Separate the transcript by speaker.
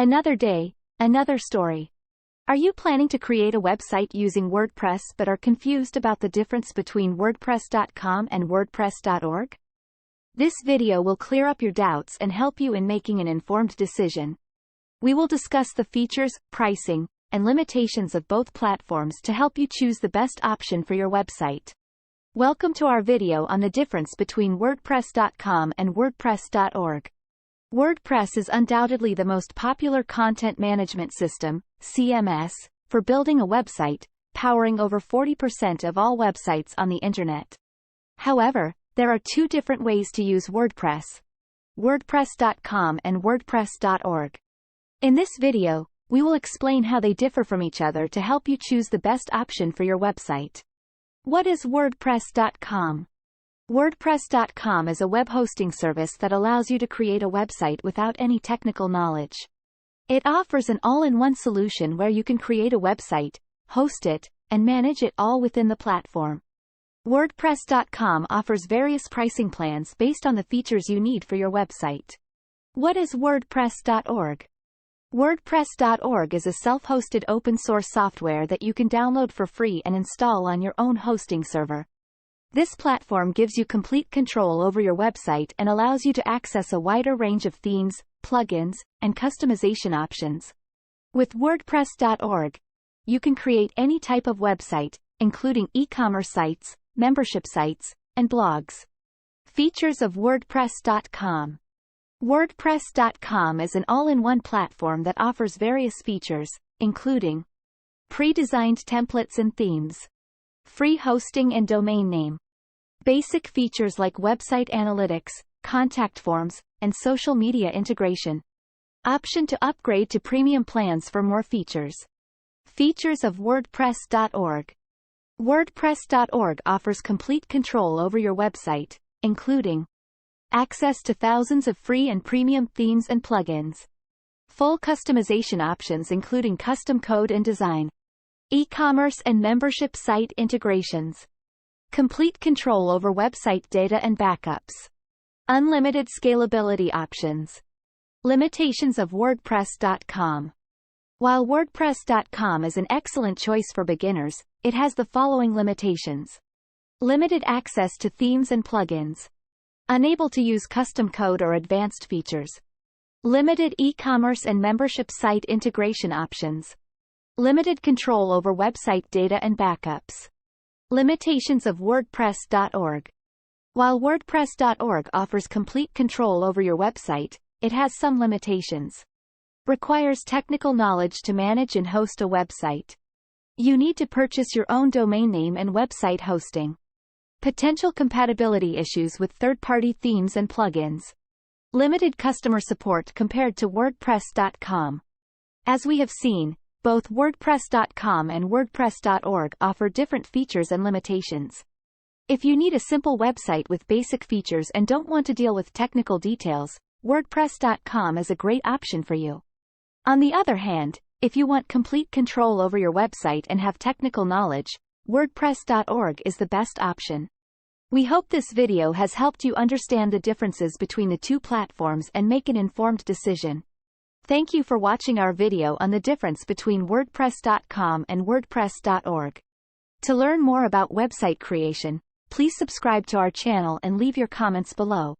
Speaker 1: Another day, another story. Are you planning to create a website using WordPress but are confused about the difference between WordPress.com and WordPress.org? This video will clear up your doubts and help you in making an informed decision. We will discuss the features, pricing, and limitations of both platforms to help you choose the best option for your website. Welcome to our video on the difference between WordPress.com and WordPress.org. WordPress is undoubtedly the most popular content management system, CMS, for building a website, powering over 40% of all websites on the internet. However, there are two different ways to use WordPress: WordPress.com and WordPress.org. In this video, we will explain how they differ from each other to help you choose the best option for your website. What is WordPress.com? WordPress.com is a web hosting service that allows you to create a website without any technical knowledge. It offers an all-in-one solution where you can create a website, host it, and manage it all within the platform. WordPress.com offers various pricing plans based on the features you need for your website. What is WordPress.org? WordPress.org is a self-hosted open-source software that you can download for free and install on your own hosting server. This platform gives you complete control over your website and allows you to access a wider range of themes, plugins, and customization options. With WordPress.org, you can create any type of website, including e-commerce sites, membership sites, and blogs. Features of WordPress.com. WordPress.com is an all-in-one platform that offers various features, including pre-designed templates and themes, free hosting and domain name, basic features like website analytics, contact forms, and social media integration, option to upgrade to premium plans for more features. Features of WordPress.org. WordPress.org offers complete control over your website, including access to thousands of free and premium themes and plugins, full customization options including custom code and design, e-commerce and membership site integrations, complete control over website data and backups, unlimited scalability options. Limitations of WordPress.com. While WordPress.com is an excellent choice for beginners, it has the following limitations: limited access to themes and plugins, unable to use custom code or advanced features, limited e-commerce and membership site integration options, limited control over website data and backups. Limitations of WordPress.org. While WordPress.org offers complete control over your website, it has some limitations. Requires technical knowledge to manage and host a website. You need to purchase your own domain name and website hosting. Potential compatibility issues with third-party themes and plugins. Limited customer support compared to WordPress.com. As we have seen, both WordPress.com and WordPress.org offer different features and limitations. If you need a simple website with basic features and don't want to deal with technical details, WordPress.com is a great option for you. On the other hand, if you want complete control over your website and have technical knowledge, WordPress.org is the best option. We hope this video has helped you understand the differences between the two platforms and make an informed decision. Thank you for watching our video on the difference between WordPress.com and WordPress.org. To learn more about website creation, please subscribe to our channel and leave your comments below.